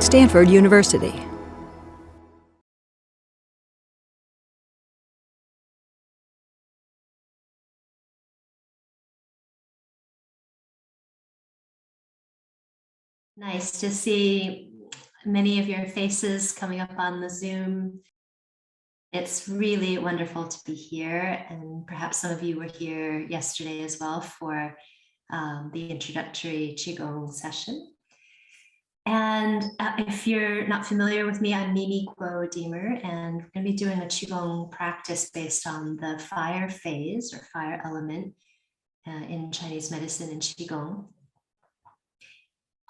Stanford University. Nice to see many of your faces coming up on the Zoom. It's really wonderful to be here, and perhaps some of you were here yesterday as well for the introductory Qigong session. And if you're not familiar with me, I'm Mimi Kuo-Deemer, and we're going to be doing a Qigong practice based on the fire phase or fire element in Chinese medicine and Qigong.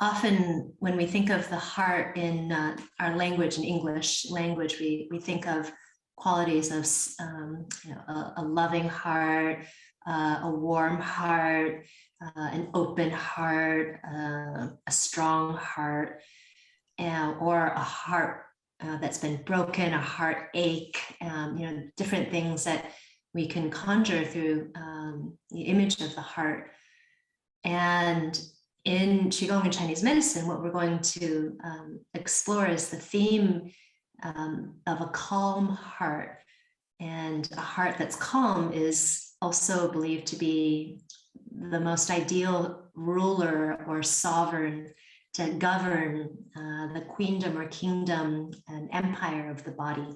Often when we think of the heart in our language, in English language, we think of qualities of a loving heart, a warm heart, an open heart, a strong heart, or a heart that's been broken, a heartache, different things that we can conjure through the image of the heart. And in Qigong and Chinese medicine, what we're going to explore is the theme of a calm heart. And a heart that's calm is also believed to be the most ideal ruler or sovereign to govern the queendom or kingdom and empire of the body.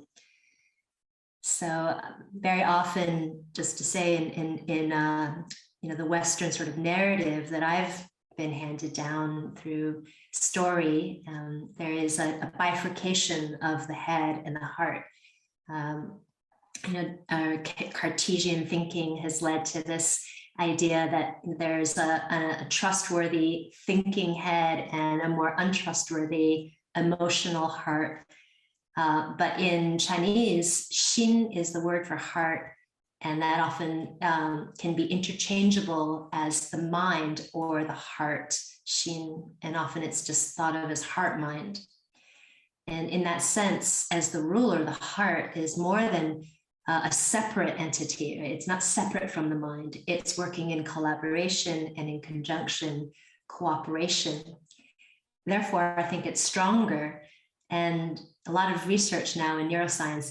So very often, just to say in the Western sort of narrative that I've been handed down through story, there is a bifurcation of the head and the heart. Our Cartesian thinking has led to this idea that there's a trustworthy thinking head and a more untrustworthy emotional heart. But in Chinese, Xin is the word for heart, and that often can be interchangeable as the mind or the heart, Xin, and often it's just thought of as heart-mind. And in that sense, as the ruler, the heart is more than a separate entity. It's not separate from the mind. It's working in collaboration and in conjunction, cooperation. Therefore, I think it's stronger. And a lot of research now in neuroscience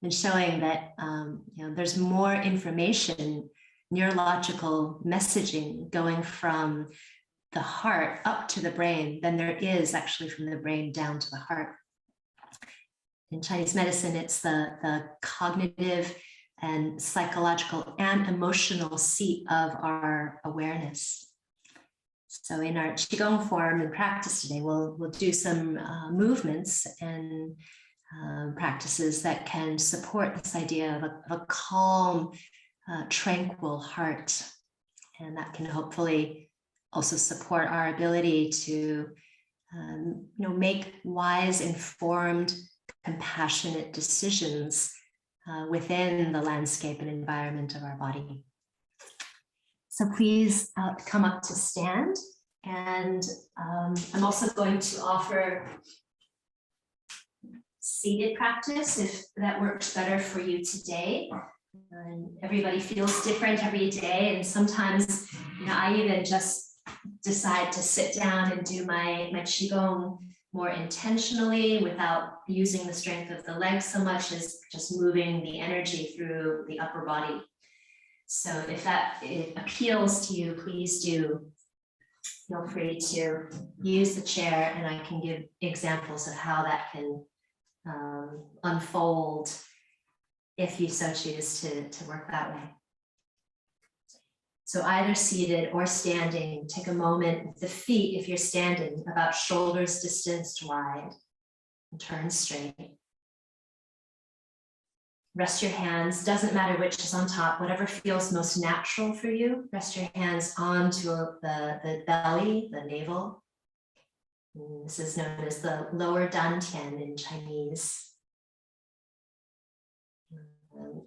and showing that there's more information, neurological messaging going from the heart up to the brain than there is actually from the brain down to the heart. In Chinese medicine, it's the cognitive and psychological and emotional seat of our awareness. So in our Qigong form and practice today, we'll do some movements and practices that can support this idea of a calm, tranquil heart. And that can hopefully also support our ability to make wise, informed, compassionate decisions within the landscape and environment of our body. So please come up to stand. And I'm also going to offer seated practice if that works better for you today. Everybody feels different every day, and sometimes I even just decide to sit down and do my Qigong more intentionally without using the strength of the legs so much as just moving the energy through the upper body. So if that appeals to you, please do feel free to use the chair, and I can give examples of how that can unfold if you so choose to work that way. So either seated or standing, take a moment with the feet, if you're standing, about shoulders distanced wide, and turn straight. Rest your hands, doesn't matter which is on top, whatever feels most natural for you. Rest your hands onto the belly, the navel. And this is known as the lower dantian in Chinese.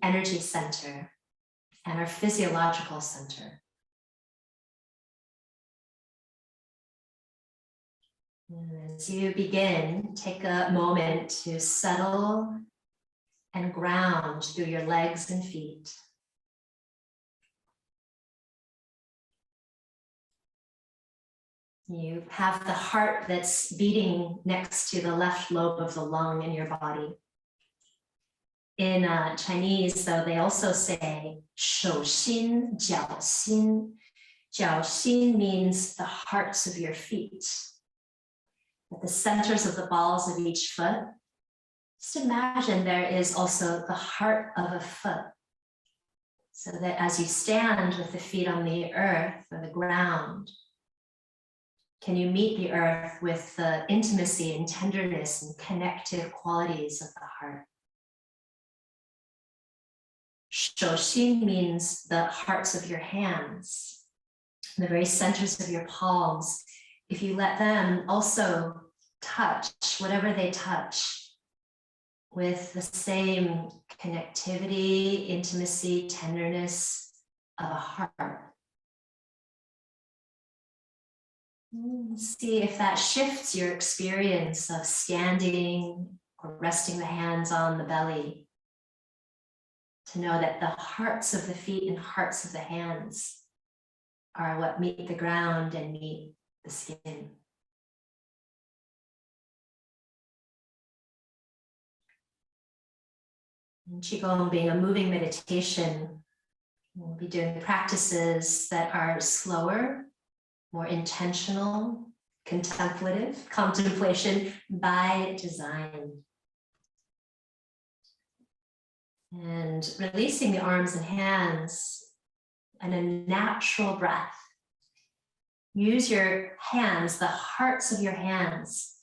Energy center and our physiological center. And as you begin, take a moment to settle and ground through your legs and feet. You have the heart that's beating next to the left lobe of the lung in your body. In Chinese, though, they also say 手心,脚心. 脚心 means the hearts of your feet. At the centers of the balls of each foot, just imagine there is also the heart of a foot. So that as you stand with the feet on the earth or the ground, can you meet the earth with the intimacy and tenderness and connective qualities of the heart? 手心 means the hearts of your hands, the very centers of your palms. If you let them also touch, whatever they touch, with the same connectivity, intimacy, tenderness of a heart. See if that shifts your experience of standing or resting the hands on the belly. To know that the hearts of the feet and hearts of the hands are what meet the ground and meet the skin. And Qigong being a moving meditation, we'll be doing practices that are slower, more intentional, contemplative, contemplation by design. And releasing the arms and hands and a natural breath. Use your hands, the hearts of your hands,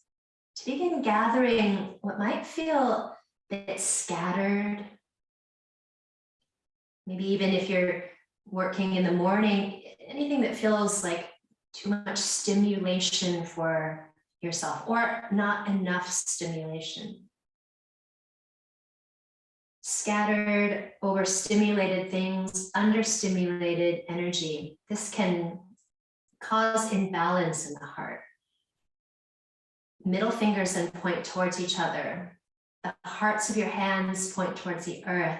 to begin gathering what might feel a bit scattered. Maybe even if you're working in the morning, anything that feels like too much stimulation for yourself or not enough stimulation. Scattered, overstimulated things, understimulated energy. This can cause imbalance in the heart. Middle fingers then point towards each other. The hearts of your hands point towards the earth.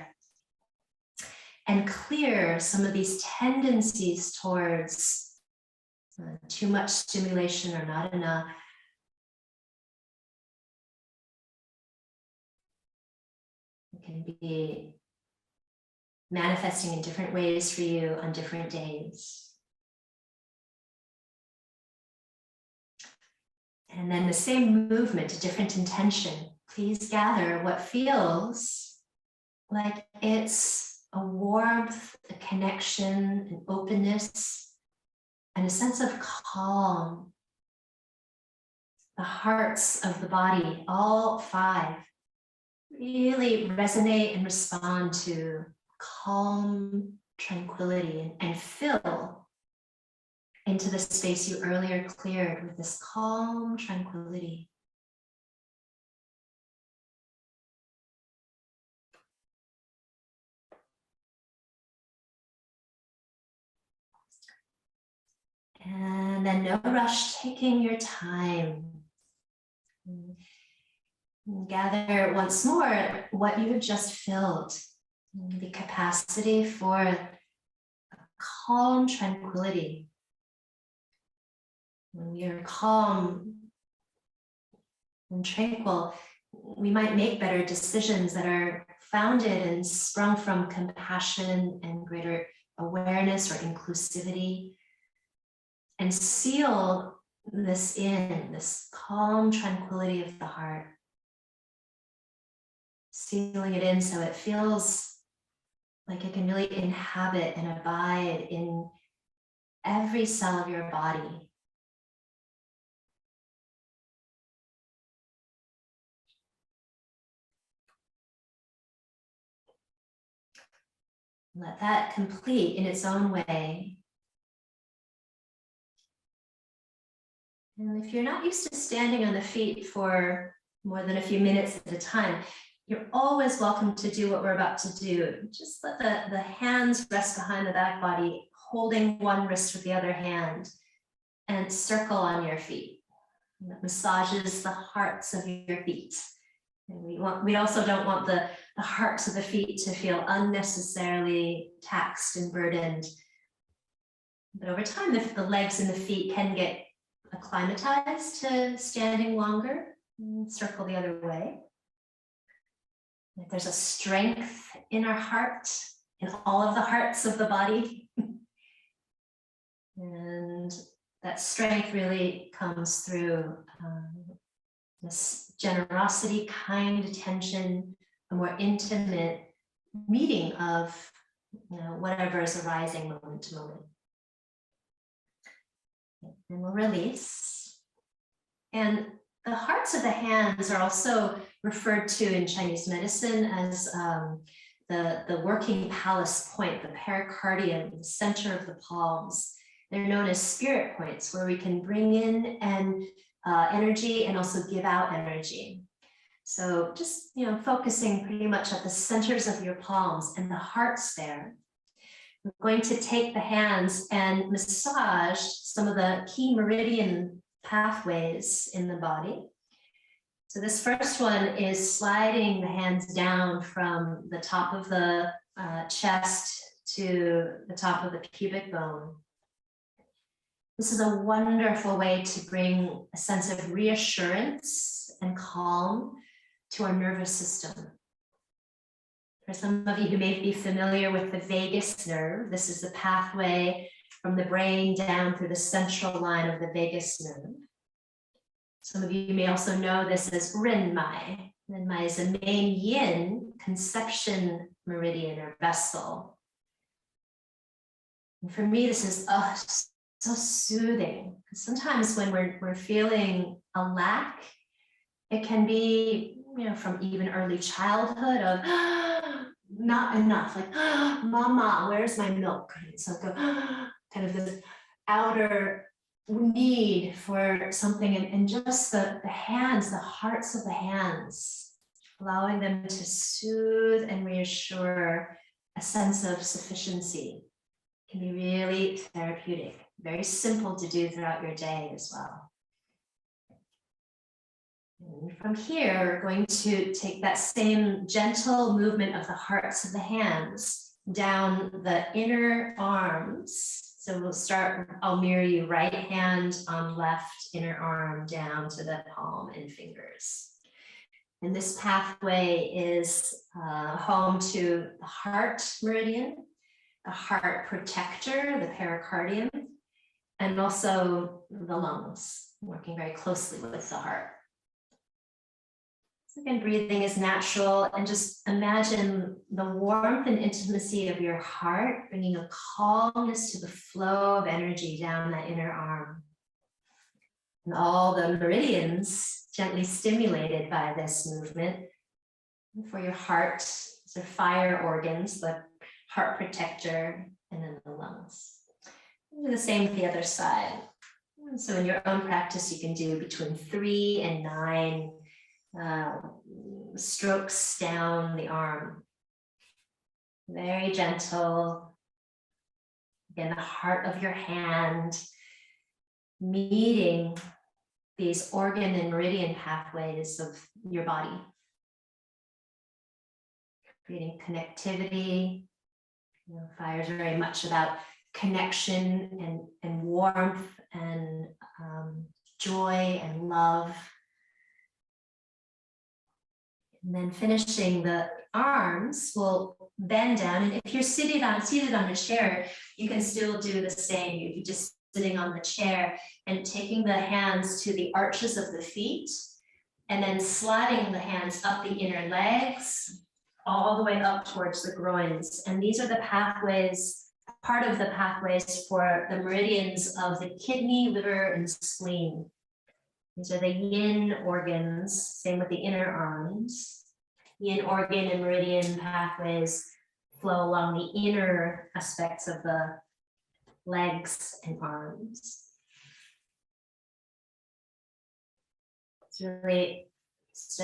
And clear some of these tendencies towards too much stimulation or not enough. It can be manifesting in different ways for you on different days. And then the same movement, a different intention. Please gather what feels like it's a warmth, a connection, an openness, and a sense of calm. The hearts of the body, all five, really resonate and respond to calm tranquility and fill into the space you earlier cleared with this calm tranquility. And then no rush, taking your time. Gather once more what you have just filled, the capacity for a calm tranquility. When we are calm and tranquil, we might make better decisions that are founded and sprung from compassion and greater awareness or inclusivity, and seal this in, this calm tranquility of the heart. Sealing it in so it feels like it can really inhabit and abide in every cell of your body. Let that complete in its own way. And if you're not used to standing on the feet for more than a few minutes at a time, you're always welcome to do what we're about to do. Just let the hands rest behind the back body, holding one wrist with the other hand, and circle on your feet. And that massages the hearts of your feet. And we also don't want the hearts of the feet to feel unnecessarily taxed and burdened. But over time, the legs and the feet can get a acclimatize to standing longer, circle the other way. If there's a strength in our heart, in all of the hearts of the body. And that strength really comes through this generosity, kind attention, a more intimate meeting of whatever is arising moment to moment. And we'll release. And the hearts of the hands are also referred to in Chinese medicine as the working palace point, the pericardium, the center of the palms. They're known as spirit points, where we can bring in energy and also give out energy. So just focusing pretty much at the centers of your palms and the hearts there. We're going to take the hands and massage some of the key meridian pathways in the body. So this first one is sliding the hands down from the top of the chest to the top of the pubic bone. This is a wonderful way to bring a sense of reassurance and calm to our nervous system. For some of you who may be familiar with the vagus nerve, this is the pathway from the brain down through the central line of the vagus nerve. Some of you may also know this as Renmai. Renmai is the main yin conception meridian or vessel. And for me, this is so soothing. Sometimes when we're feeling a lack, it can be, from even early childhood of not enough, like, mama, where's my milk? So kind of this outer need for something, and just the hands, the hearts of the hands, allowing them to soothe and reassure a sense of sufficiency can be really therapeutic. Very simple to do throughout your day as well. And from here, we're going to take that same gentle movement of the hearts of the hands down the inner arms. So we'll start, I'll mirror you, right hand on left inner arm down to the palm and fingers. And this pathway is home to the heart meridian, the heart protector, the pericardium, and also the lungs, working very closely with the heart. So again, breathing is natural, and just imagine the warmth and intimacy of your heart, bringing a calmness to the flow of energy down that inner arm. And all the meridians gently stimulated by this movement. And for your heart, so fire organs, the heart protector, and then the lungs. Do the same with the other side. So in your own practice, you can do between 3 and 9 strokes down the arm. Very gentle. Again, the heart of your hand meeting these organ and meridian pathways of your body. Creating connectivity. Fire is very much about connection and warmth and joy and love. And then finishing the arms, will bend down. And if you're seated on a chair, you can still do the same. You're just sitting on the chair and taking the hands to the arches of the feet, and then sliding the hands up the inner legs, all the way up towards the groins. And these are the pathways, part of the pathways for the meridians of the kidney, liver, and spleen. These are the yin organs, same with the inner arms. Yin organ and meridian pathways flow along the inner aspects of the legs and arms. It's really just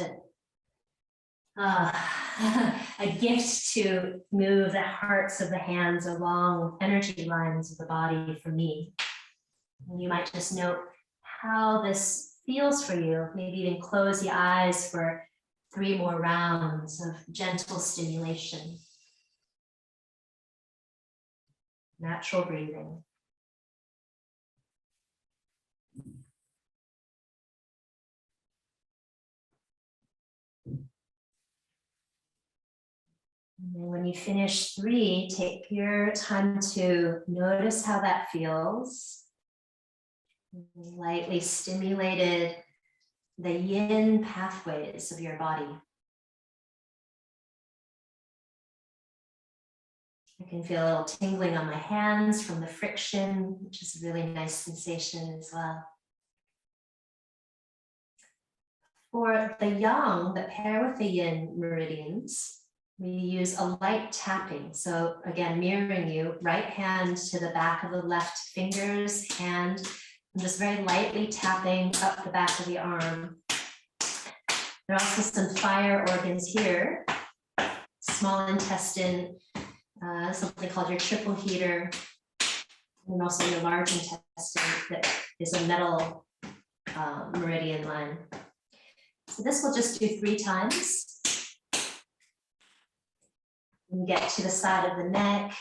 a gift to move the hearts of the hands along energy lines of the body for me. And you might just note how this feels for you. Maybe even close the eyes for 3 more rounds of gentle stimulation. Natural breathing. And when you finish 3, take your time to notice how that feels. Lightly stimulated the yin pathways of your body. I can feel a little tingling on my hands from the friction, which is a really nice sensation as well. For the yang that pair with the yin meridians, we use a light tapping. So again, mirroring you, right hand to the back of the left fingers, hand, and just very lightly tapping up the back of the arm. There are also some fire organs here, small intestine, something called your triple heater, and also your large intestine that is a metal meridian line. So this we'll just do 3 times. And get to the side of the neck,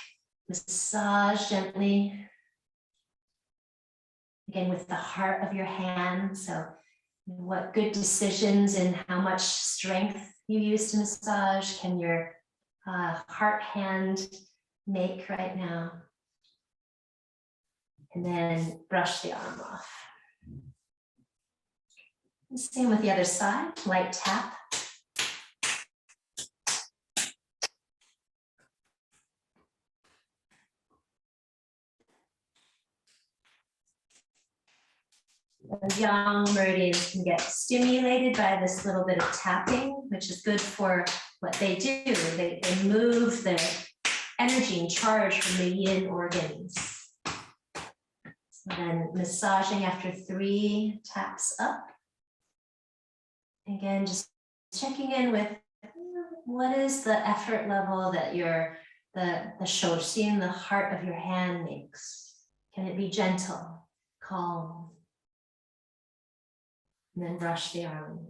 massage gently. Again, with the heart of your hand. So what good decisions and how much strength you use to massage can your heart hand make right now? And then brush the arm off. And same with the other side, light tap. The yang meridians can get stimulated by this little bit of tapping, which is good for what they do. They move the energy and charge from the yin organs. So then massaging after 3 taps up. Again, just checking in with what is the effort level that the shoushin, the heart of your hand makes. Can it be gentle, calm? And then brush the arm.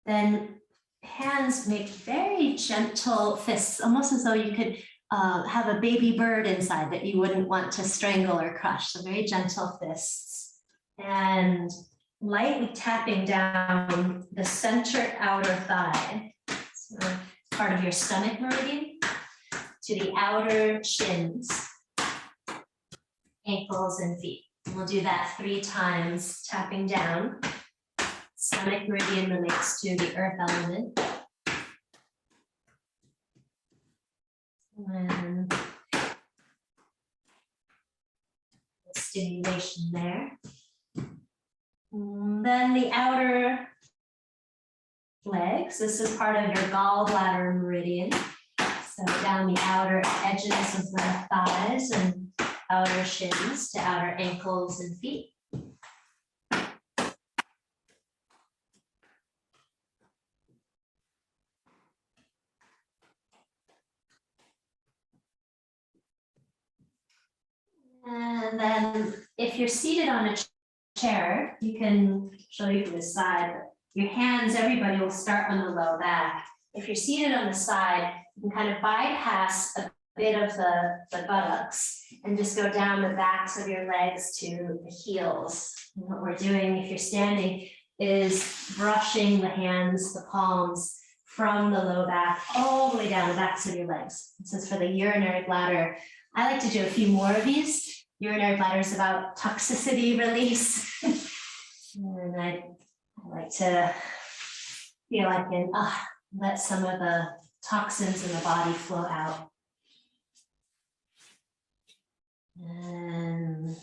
Then hands make very gentle fists, almost as though you could have a baby bird inside that you wouldn't want to strangle or crush. So very gentle fists. And lightly tapping down the center outer thigh, so part of your stomach meridian, to the outer shins, ankles, and feet. And we'll do that 3 times, tapping down. Stomach meridian relates to the earth element. And stimulation there. And then the outer legs. This is part of your gallbladder meridian. So down the outer edges of the thighs and outer shins to outer ankles and feet. And then if you're seated on a chair, you can show you from the side, your hands, everybody will start on the low back. If you're seated on the side, you can kind of bypass a bit of the buttocks and just go down the backs of your legs to the heels. And what we're doing, if you're standing, is brushing the hands, the palms, from the low back all the way down the backs of your legs. This is for the urinary bladder. I like to do a few more of these. Urinary bladder is about toxicity release. And I like to feel I can let some of the toxins in the body flow out. And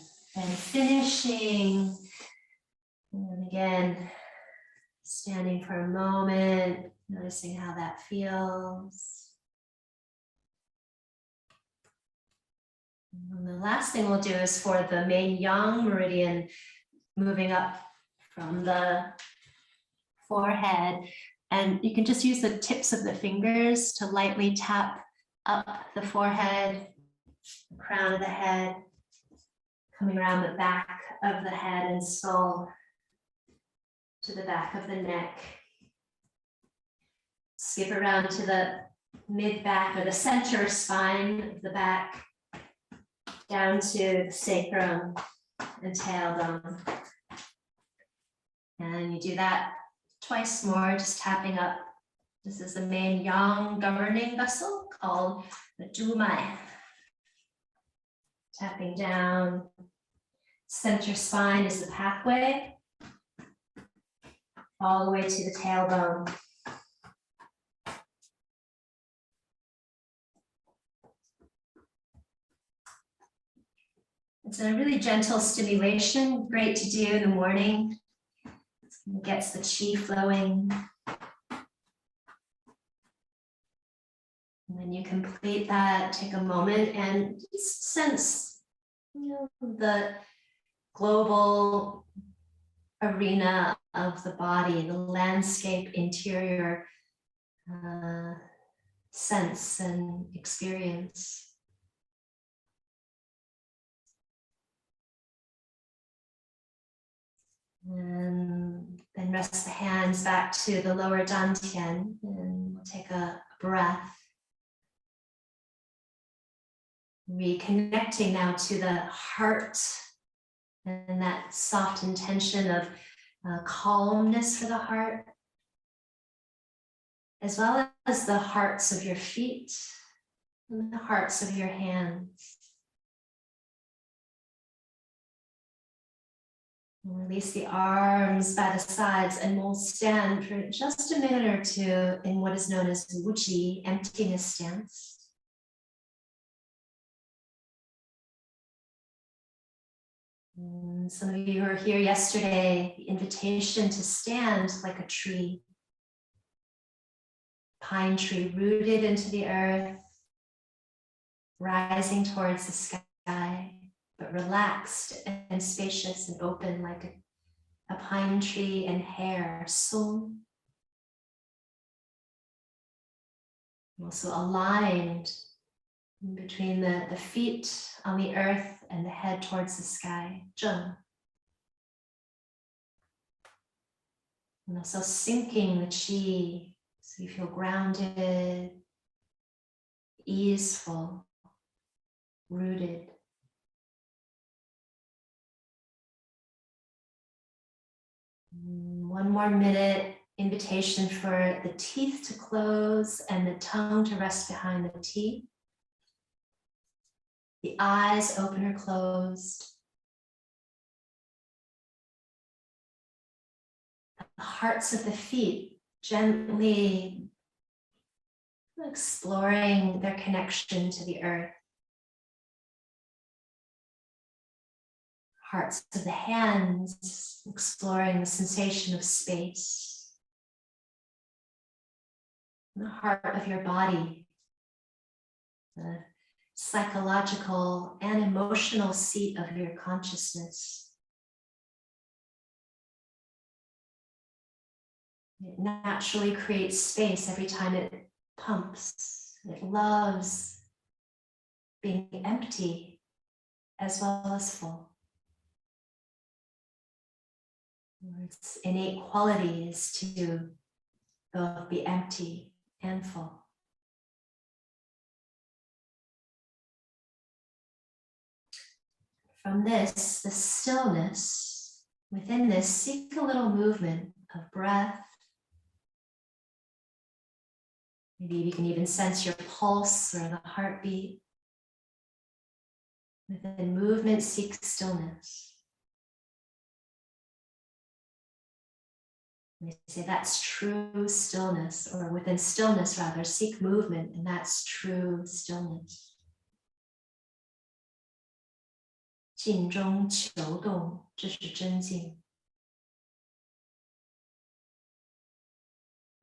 finishing. And again, standing for a moment, noticing how that feels. And the last thing we'll do is for the main yang meridian, moving up from the forehead. And you can just use the tips of the fingers to lightly tap up the forehead, the crown of the head, coming around the back of the head and skull to the back of the neck. Skip around to the mid-back or the center spine of the back, down to the sacrum and tailbone. And you do that twice more, just tapping up This is the main yang governing vessel called the Zhumai. Tapping down. Center spine is the pathway, all the way to the tailbone. It's a really gentle stimulation, great to do in the morning. It gets the chi flowing. And when you complete that, take a moment and just sense, the global arena of the body, the landscape, interior sense and experience. And then rest the hands back to the lower dantian, and we'll take a breath. Reconnecting now to the heart and that soft intention of calmness for the heart, as well as the hearts of your feet and the hearts of your hands. Release the arms by the sides, and we'll stand for just a minute or two in what is known as Wuji, emptiness stance. And some of you who were here yesterday, the invitation to stand like a tree, pine tree rooted into the earth, rising towards the sky, but relaxed and spacious and open like a pine tree and hair, so also aligned between the feet on the earth and the head towards the sky, zheng. And also sinking the qi, so you feel grounded, easeful, rooted. One more minute, invitation for the teeth to close and the tongue to rest behind the teeth. The eyes open or closed. The hearts of the feet gently exploring their connection to the earth. Hearts of the hands exploring the sensation of space. And the heart of your body, the psychological and emotional seat of your consciousness. It naturally creates space every time it pumps. It loves being empty as well as full. Its innate quality is to both be empty and full. From this, the stillness, within this, seek a little movement of breath. Maybe you can even sense your pulse or the heartbeat. Within movement, seek stillness. We say that's true stillness, or within stillness rather, seek movement, and that's true stillness. 静中求动，这是真静。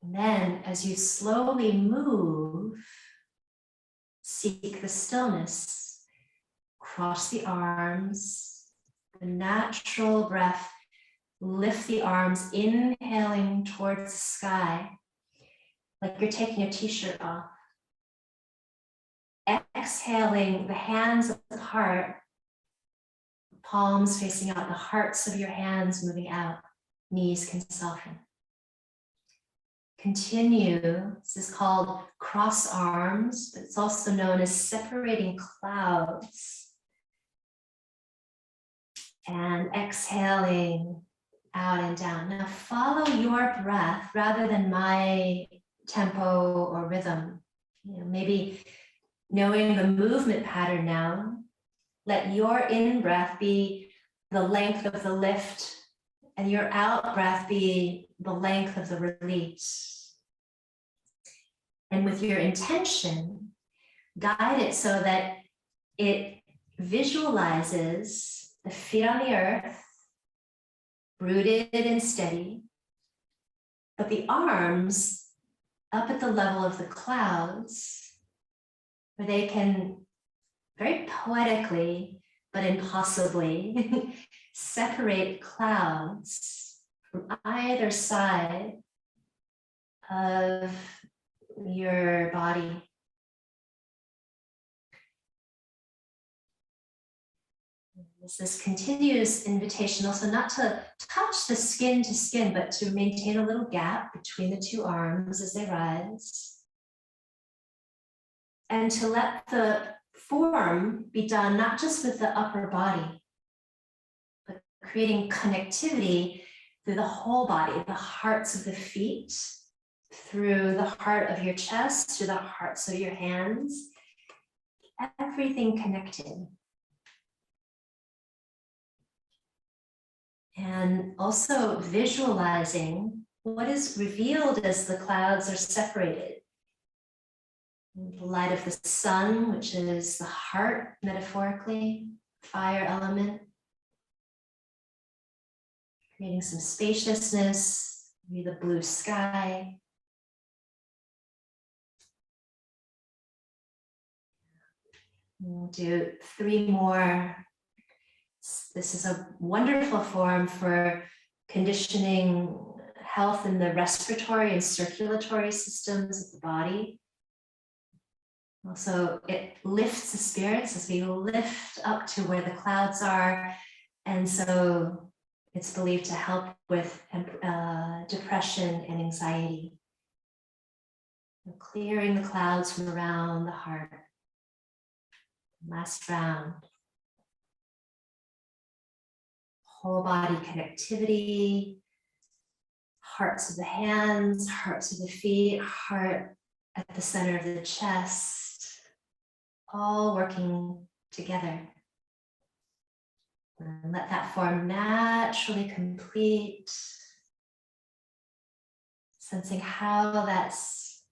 And then, as you slowly move, seek the stillness. Cross the arms, the natural breath. Lift the arms, inhaling towards the sky, like you're taking a t-shirt off. Exhaling, the hands apart, palms facing out, the hearts of your hands moving out, knees can soften. Continue, this is called cross arms, but it's also known as separating clouds. And exhaling out and down. Now follow your breath rather than my tempo or rhythm. Maybe knowing the movement pattern now, let your in-breath be the length of the lift and your out-breath be the length of the release. And with your intention, guide it so that it visualizes the feet on the earth, rooted and steady, but the arms up at the level of the clouds, where they can very poetically, but impossibly, separate clouds from either side of your body. This continuous invitation also not to touch the skin to skin, but to maintain a little gap between the two arms as they rise. And to let the form be done not just with the upper body, but creating connectivity through the whole body, the hearts of the feet, through the heart of your chest, through the hearts of your hands, everything connected. And also visualizing what is revealed as the clouds are separated. The light of the sun, which is the heart, metaphorically, fire element. Creating some spaciousness, maybe the blue sky. We'll do 3 more. This is a wonderful form for conditioning health in the respiratory and circulatory systems of the body. Also, it lifts the spirits as we lift up to where the clouds are. And so it's believed to help with depression and anxiety. Clearing the clouds from around the heart. Last round. Whole body connectivity, hearts of the hands, hearts of the feet, heart at the center of the chest, all working together. And let that form naturally complete, sensing how that's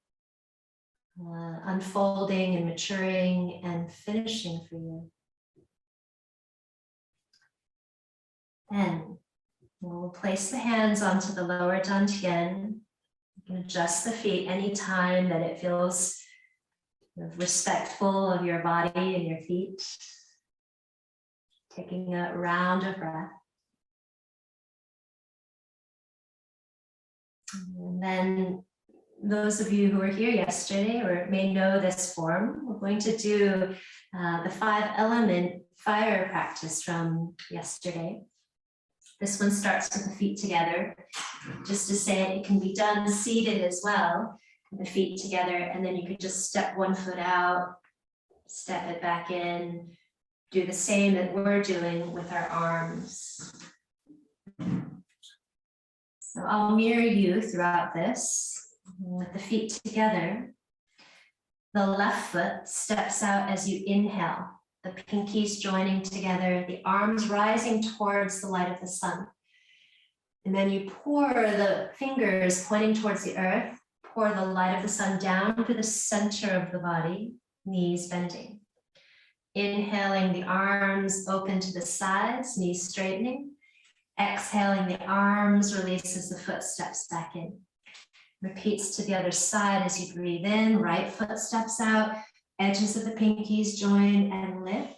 unfolding and maturing and finishing for you. Then we'll place the hands onto the lower dantian. You can adjust the feet anytime that it feels respectful of your body and your feet. Taking a round of breath. And then those of you who were here yesterday or may know this form, we're going to do the 5-element fire practice from yesterday. This one starts with the feet together. Just to say it can be done seated as well, the feet together, and then you could just step one foot out, step it back in, do the same that we're doing with our arms. So I'll mirror you throughout this with the feet together. The left foot steps out as you inhale, the pinkies joining together, the arms rising towards the light of the sun. And then you pour the fingers pointing towards the earth, pour the light of the sun down to the center of the body, knees bending. Inhaling, the arms open to the sides, knees straightening. Exhaling, the arms release as the foot steps back in. Repeats to the other side as you breathe in, right foot steps out, edges of the pinkies join and lift.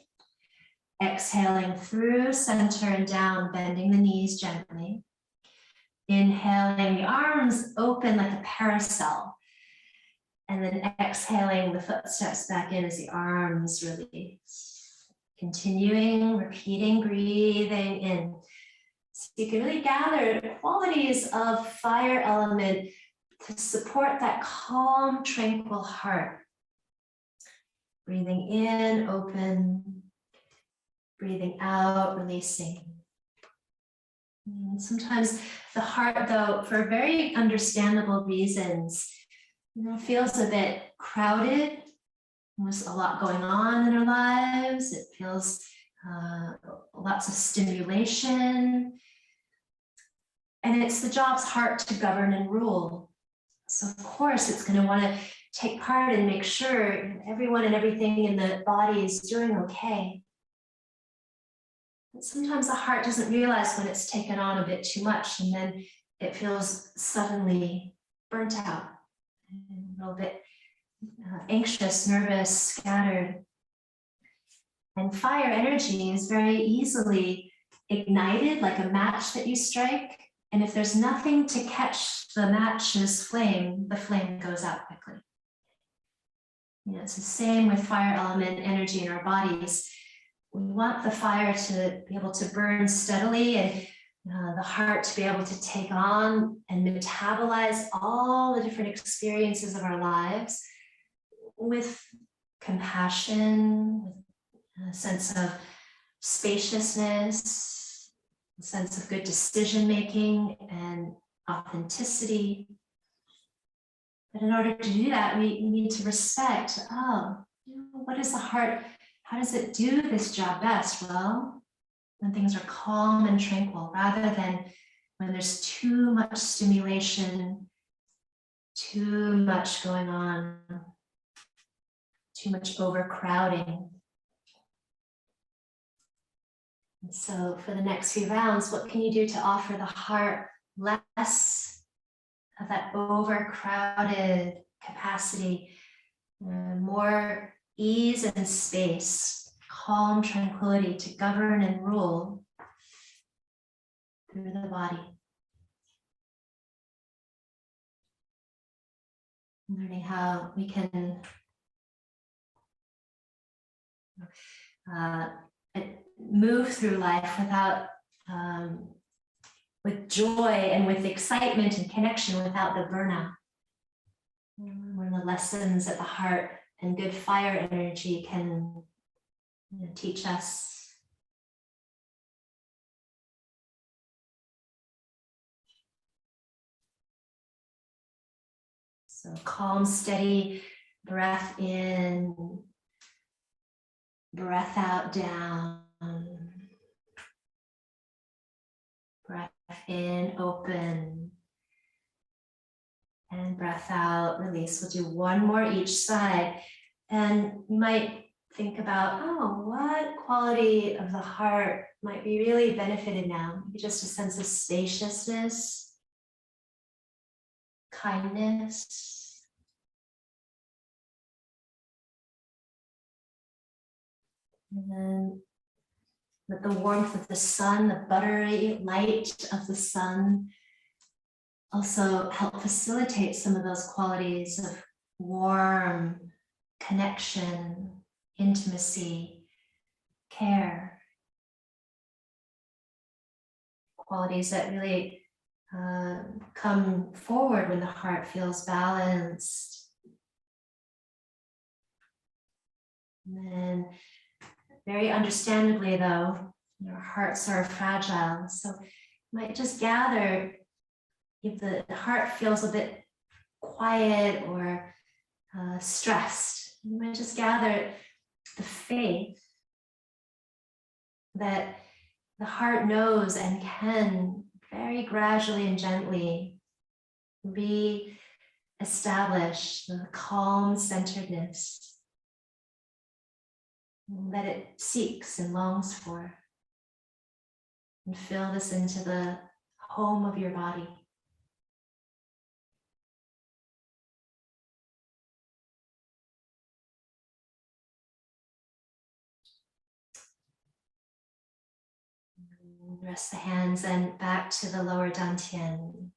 Exhaling through center and down, bending the knees gently. Inhaling, the arms open like a parasol. And then exhaling, the foot steps back in as the arms release. Continuing, repeating, breathing in. So you can really gather qualities of fire element to support that calm, tranquil heart. Breathing in, open. Breathing out, releasing. And sometimes the heart, though, for very understandable reasons, feels a bit crowded. There's a lot going on in our lives. It feels lots of stimulation. And it's the job's heart to govern and rule. So of course, it's going to want to take part and make sure everyone and everything in the body is doing okay. But sometimes the heart doesn't realize when it's taken on a bit too much, and then it feels suddenly burnt out, a little bit anxious, nervous, scattered. And fire energy is very easily ignited like a match that you strike. And if there's nothing to catch the match's flame, the flame goes out quickly. It's the same with fire element energy in our bodies. We want the fire to be able to burn steadily, and the heart to be able to take on and metabolize all the different experiences of our lives with compassion, with a sense of spaciousness, a sense of good decision making and authenticity. But in order to do that, we need to respect, what is the heart? How does it do this job best? Well, when things are calm and tranquil, rather than when there's too much stimulation, too much going on, too much overcrowding. And so for the next few rounds, what can you do to offer the heart less of that overcrowded capacity, more ease and space, calm tranquility to govern and rule through the body? Learning how we can move through life without, with joy and with excitement and connection without the burnout. One of the lessons that the heart and good fire energy can teach us. So calm, steady breath in, breath out, down. Breath in, open. And breath out, release. We'll do one more each side. And you might think about, what quality of the heart might be really benefited now? Maybe just a sense of spaciousness, kindness. And then let the warmth of the sun, the buttery light of the sun, also help facilitate some of those qualities of warm connection, intimacy, care. Qualities that really come forward when the heart feels balanced. And then, very understandably though, our hearts are fragile. So you might just gather, if the heart feels a bit quiet or stressed, you might just gather the faith that the heart knows and can very gradually and gently re-establish the calm centeredness that it seeks and longs for. And fill this into the home of your body. Rest the hands and back to the lower dantian.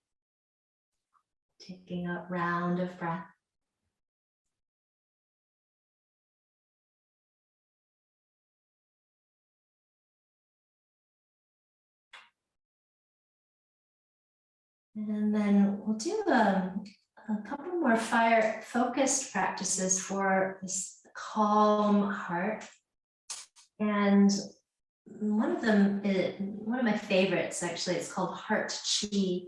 Taking a round of breath. And then we'll do a couple more fire-focused practices for this calm heart. And one of them is one of my favorites, actually. It's called Heart Chi.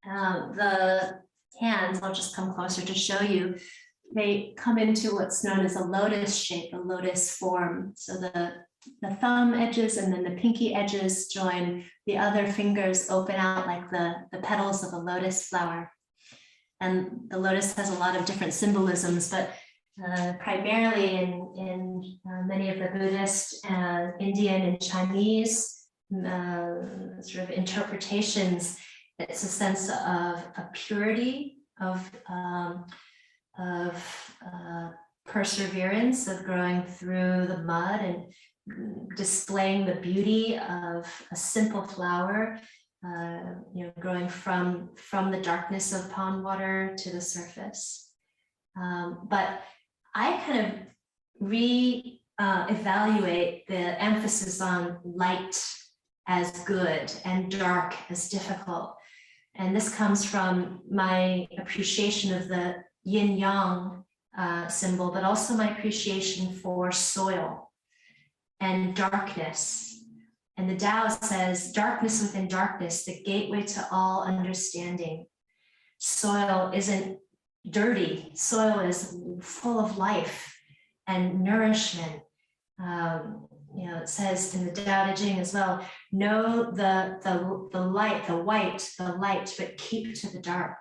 The hands, I'll just come closer to show you, they come into what's known as a lotus shape, a lotus form. So the thumb edges and then the pinky edges join, the other fingers open out like the petals of a lotus flower. And the lotus has a lot of different symbolisms, but primarily in many of the Buddhist, Indian and Chinese sort of interpretations, it's a sense of a purity, of perseverance, of growing through the mud and displaying the beauty of a simple flower, growing from the darkness of pond water to the surface. But I kind of evaluate the emphasis on light as good and dark as difficult. And this comes from my appreciation of the yin yang symbol, but also my appreciation for soil and darkness. And the Tao says, darkness within darkness, the gateway to all understanding. Soil isn't dirty. Soil is full of life and nourishment. It says in the Tao Te Ching as well, know the light, the white, the light, but keep to the dark.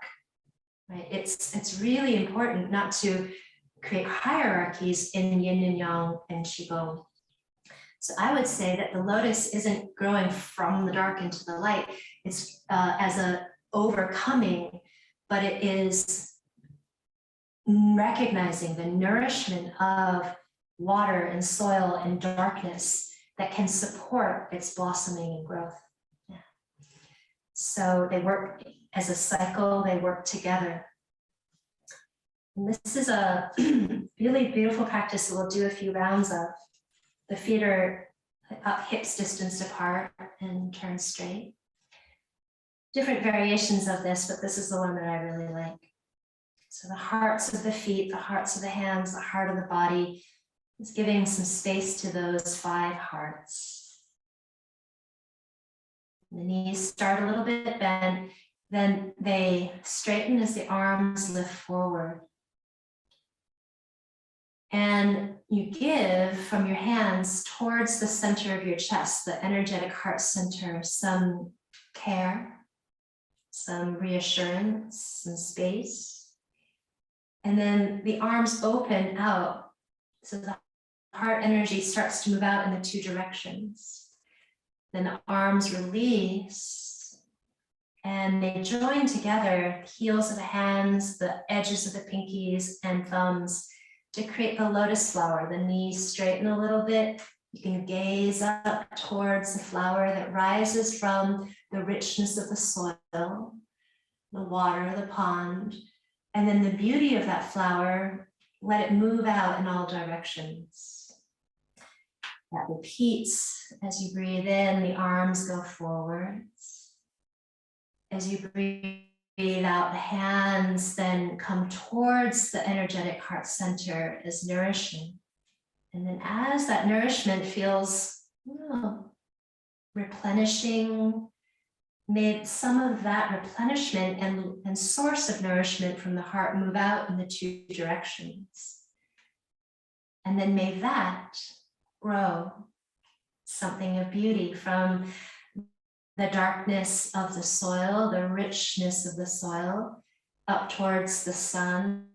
Right? It's really important not to create hierarchies in yin and yang and Qigong. So I would say that the lotus isn't growing from the dark into the light. It's as a overcoming, but it is recognizing the nourishment of water and soil and darkness that can support its blossoming and growth. Yeah. So they work as a cycle, they work together. And this is a really beautiful practice that we'll do a few rounds of. The feet are up hips distance apart and turn straight. Different variations of this, but this is the one that I really like. So the hearts of the feet, the hearts of the hands, the heart of the body, is giving some space to those 5 hearts. The knees start a little bit bent, then they straighten as the arms lift forward. And you give from your hands towards the center of your chest, the energetic heart center, some care, some reassurance, some space. And then the arms open out. So the heart energy starts to move out in the 2 directions. Then the arms release and they join together, the heels of the hands, the edges of the pinkies and thumbs, to create the lotus flower. The knees straighten a little bit. You can gaze up towards the flower that rises from the richness of the soil, the water, the pond, and then the beauty of that flower, let it move out in all directions. That repeats as you breathe in, the arms go forwards. As you breathe out, the hands then come towards the energetic heart center as nourishing. And then as that nourishment feels replenishing, may some of that replenishment and source of nourishment from the heart move out in the 2 directions. And then may that grow something of beauty from the darkness of the soil, the richness of the soil, up towards the sun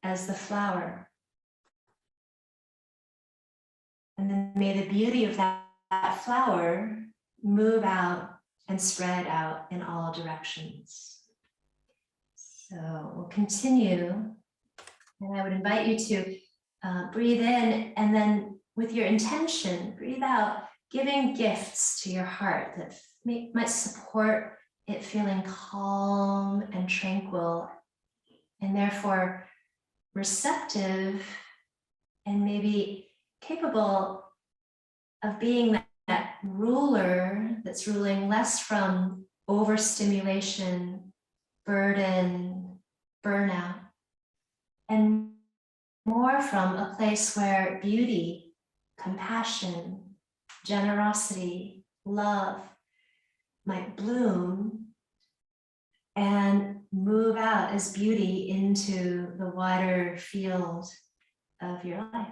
as the flower. And then may the beauty of that flower move out and spread out in all directions. So we'll continue. And I would invite you to breathe in and then with your intention, breathe out, giving gifts to your heart that might support it feeling calm and tranquil, and therefore receptive and maybe capable of being that ruler that's ruling less from overstimulation, burden, burnout, and more from a place where beauty, compassion, generosity, love might bloom and move out as beauty into the wider field of your life.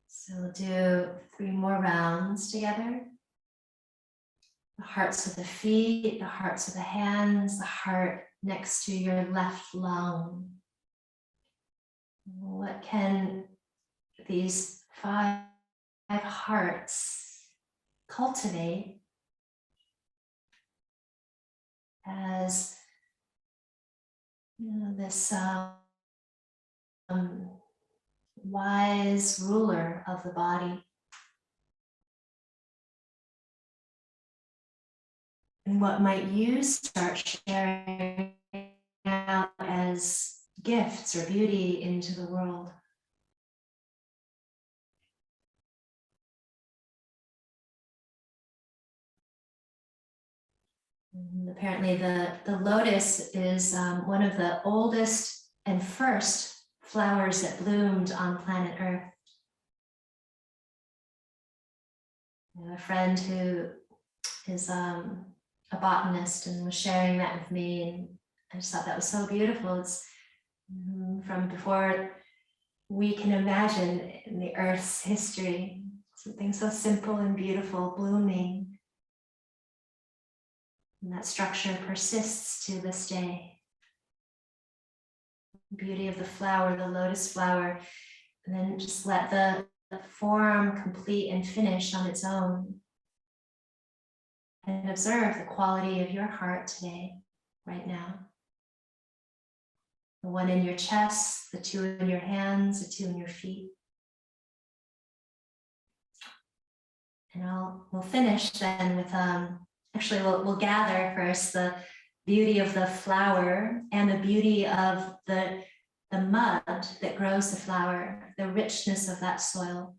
So we'll do 3 more rounds together. The hearts of the feet, the hearts of the hands, the heart next to your left lung. What can these 5 hearts cultivate as this wise ruler of the body? And what might you start sharing out as gifts or beauty into the world? And apparently the lotus is one of the oldest and first flowers that bloomed on planet Earth. I have a friend who is a botanist and was sharing that with me, and I just thought that was so beautiful. It's from before we can imagine in the Earth's history, something so simple and beautiful blooming. And that structure persists to this day. The beauty of the flower, the lotus flower, and then just let the form complete and finish on its own. And observe the quality of your heart today, right now. The 1 in your chest, the 2 in your hands, the 2 in your feet. And we'll finish then with, actually we'll gather first the beauty of the flower and the beauty of the mud that grows the flower, the richness of that soil.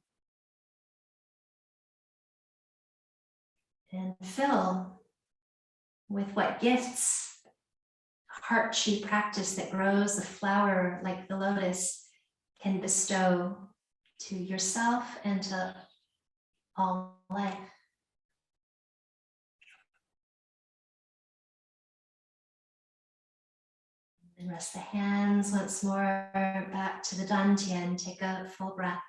And fill with what gifts heart chi practice that grows the flower like the lotus can bestow to yourself and to all life. And rest the hands once more back to the dantian. Take a full breath.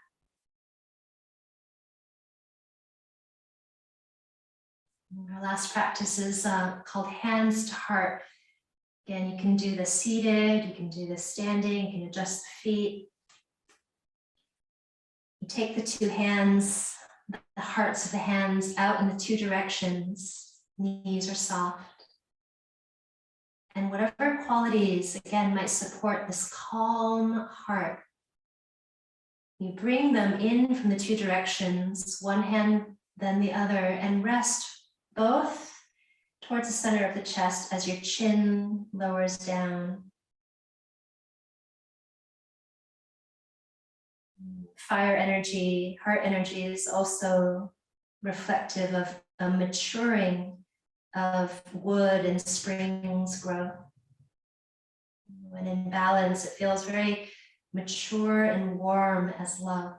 Our last practice is called hands to heart. Again, you can do this seated, you can do this standing, you can adjust the feet. You take the 2 hands, the hearts of the hands out in the 2 directions. Knees are soft. And whatever qualities, again, might support this calm heart, you bring them in from the 2 directions, one hand, then the other, and rest both towards the center of the chest as your chin lowers down. Fire energy, heart energy is also reflective of a maturing of wood and springs growth. When in balance, it feels very mature and warm as love.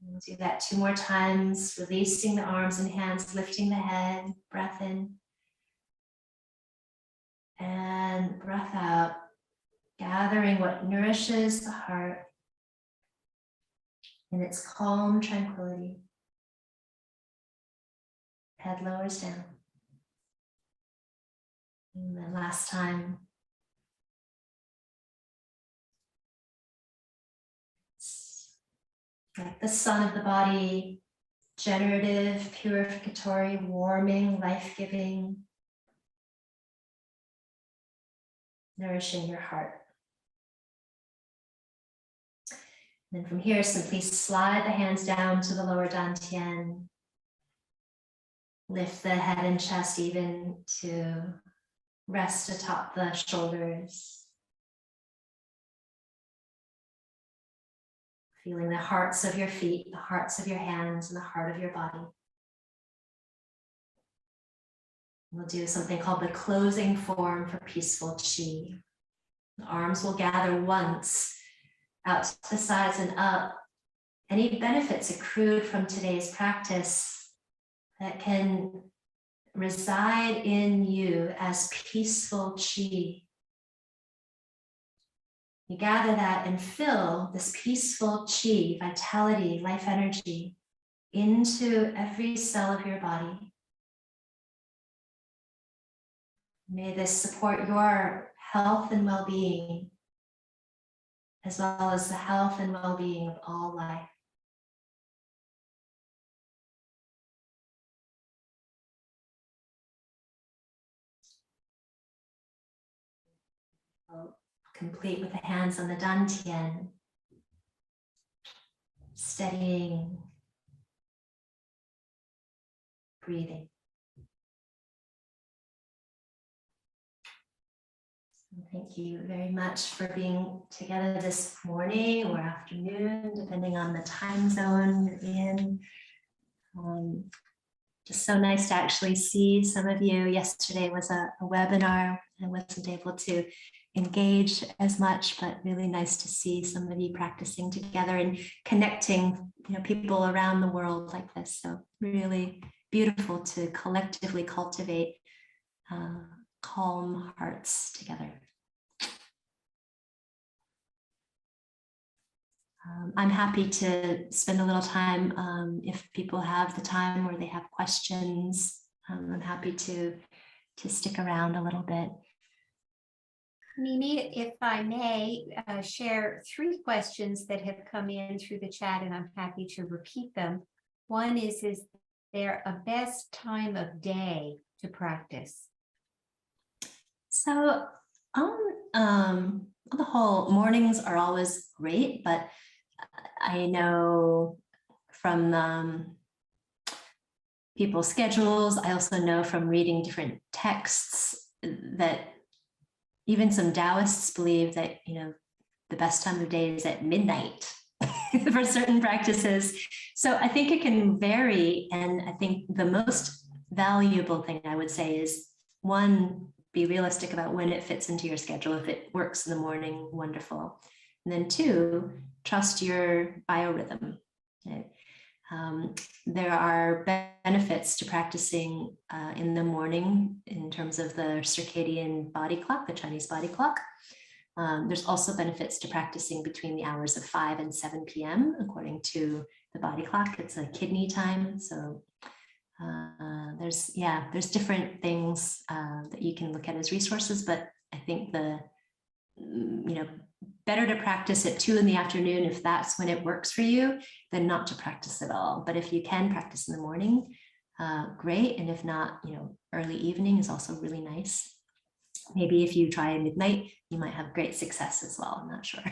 We'll do that 2 more times, releasing the arms and hands, lifting the head, breath in. And breath out, gathering what nourishes the heart in its calm tranquility. Head lowers down. And then last time. Like the sun of the body, generative, purificatory, warming, life-giving, nourishing your heart. And then from here, simply slide the hands down to the lower dantian. Lift the head and chest even to rest atop the shoulders. Feeling the hearts of your feet, the hearts of your hands, and the heart of your body. We'll do something called the closing form for peaceful chi. The arms will gather once, out to the sides and up. Any benefits accrued from today's practice that can reside in you as peaceful Qi. You gather that and fill this peaceful Qi, vitality, life energy into every cell of your body. May this support your health and well-being, as well as the health and well-being of all life. Complete with the hands on the dantian, steadying, breathing. Thank you very much for being together this morning or afternoon, depending on the time zone you're in. Just so nice to actually see some of you. Yesterday was a webinar. I wasn't able to engage as much, but really nice to see some of you practicing together and connecting, people around the world like this. So really beautiful to collectively cultivate calm hearts together. I'm happy to spend a little time if people have the time or they have questions. I'm happy to stick around a little bit. Mimi, if I may share 3 questions that have come in through the chat, and I'm happy to repeat them. One is there a best time of day to practice? So on the whole, mornings are always great, but I know from people's schedules, I also know from reading different texts that even some Taoists believe that, the best time of day is at midnight for certain practices. So I think it can vary. And I think the most valuable thing I would say is, 1, be realistic about when it fits into your schedule. If it works in the morning, wonderful. And then 2, trust your biorhythm. Okay? There are benefits to practicing in the morning in terms of the circadian body clock, the Chinese body clock. There's also benefits to practicing between the hours of 5 and 7 p.m. according to the body clock. It's a kidney time. So there's different things that you can look at as resources, but I think better to practice at 2 in the afternoon if that's when it works for you, than not to practice at all. But if you can practice in the morning, great. And if not, early evening is also really nice. Maybe if you try midnight, you might have great success as well. I'm not sure.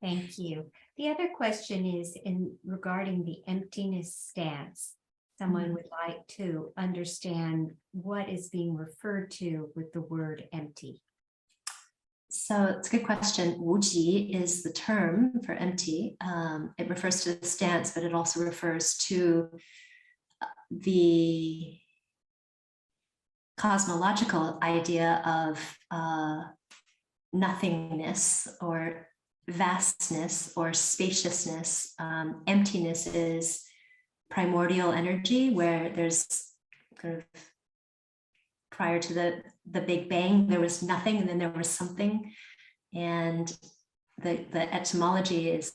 Thank you. The other question is regarding the emptiness stance. Someone would like to understand what is being referred to with the word empty. So it's a good question. Wuji is the term for empty. It refers to the stance, but it also refers to the cosmological idea of nothingness or vastness or spaciousness. Emptiness is primordial energy, where there's kind of, prior to the Big Bang, there was nothing, and then there was something. And the etymology is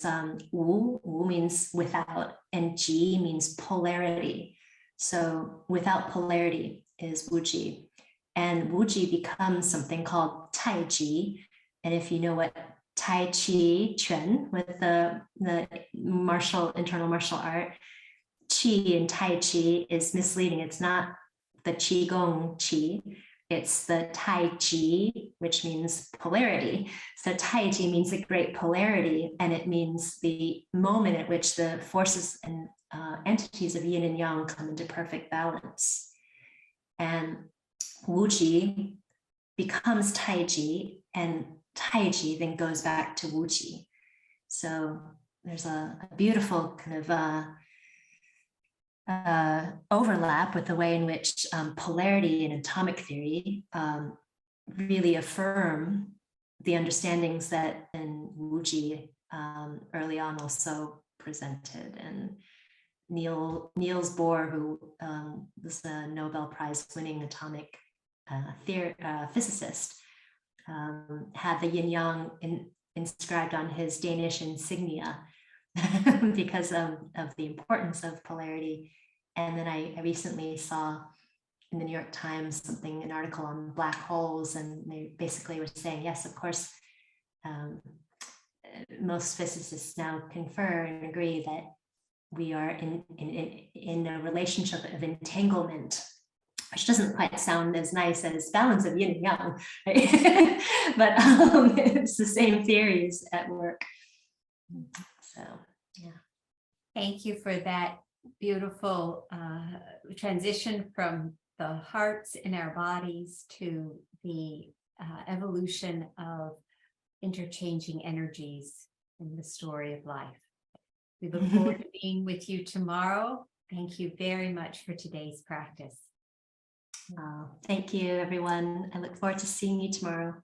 wu. Wu means without, and ji means polarity. So without polarity is wuji. And wuji becomes something called Tai Chi. And if you know what Tai Chi Quan, with the internal martial art, Qi in Tai Chi is misleading. It's not the Qigong Qi, it's the Tai Chi, which means polarity. So Tai Chi means the great polarity, and it means the moment at which the forces and entities of yin and yang come into perfect balance. And Wuji becomes Tai Chi, and Tai Chi then goes back to Wuji. So there's a beautiful kind of overlap with the way in which polarity and atomic theory really affirm the understandings that in Wuji early on also presented. And Niels Bohr, who was a Nobel Prize winning atomic physicist, had the yin yang inscribed on his Danish insignia because of the importance of polarity. And then I recently saw in the New York Times an article on black holes, and they basically were saying, yes, of course, most physicists now confer and agree that we are in a relationship of entanglement, which doesn't quite sound as nice as balance of yin and yang, right? But it's the same theories at work. So, yeah. Thank you for that beautiful transition from the hearts in our bodies to the evolution of interchanging energies in the story of life. We look forward to being with you tomorrow. Thank you very much for today's practice. Thank you, everyone. I look forward to seeing you tomorrow.